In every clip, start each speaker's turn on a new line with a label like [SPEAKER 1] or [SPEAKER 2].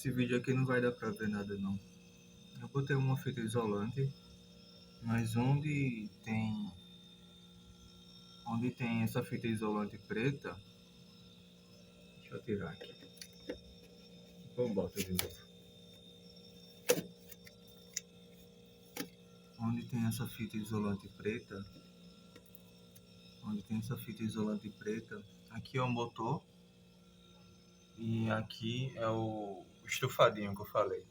[SPEAKER 1] Esse vídeo aqui não vai dar pra ver nada não. Eu botei uma fita isolante, mas onde tem essa fita isolante preta, deixa eu tirar aqui. Vou botar de novo. Onde tem essa fita isolante preta, aqui é o motor e aqui é o estufadinho que eu falei.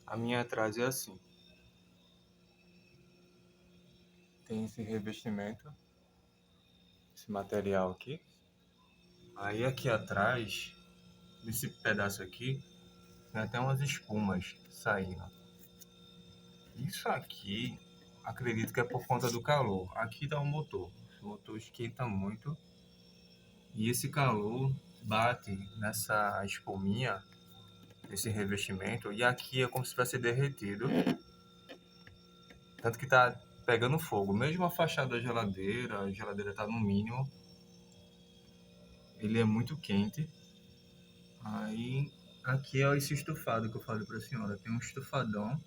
[SPEAKER 1] A minha atrás é assim. Tem esse revestimento, esse material aqui. Aí aqui atrás, nesse pedaço aqui, tem até umas espumas saindo. Isso aqui, acredito que é por conta do calor. Aqui tá o motor esquenta muito. E esse calor bate nessa espuminha, nesse revestimento, e aqui é como se tivesse derretido. Tanto que tá pegando fogo. Mesmo a fachada da geladeira, a geladeira tá no mínimo. Ele é muito quente. Aí, aqui é esse estufado que eu falei pra senhora. Tem um estufadão.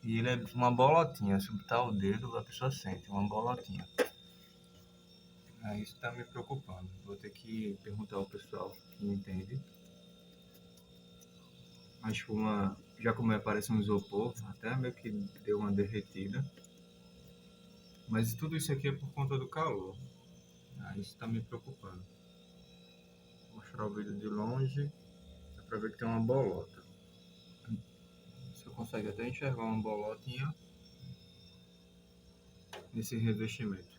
[SPEAKER 1] E ele é uma bolotinha. Se botar o dedo, a pessoa sente. Uma bolotinha. Aí isso tá me preocupando. Vou ter que perguntar ao pessoal que entende. A espuma, já como parece um isopor, até meio que deu uma derretida. Mas tudo isso aqui é por conta do calor. Aí isso tá me preocupando. Vou mostrar o vídeo de longe. Dá pra ver que tem uma bolota. Você consegue até enxergar uma bolotinha nesse revestimento.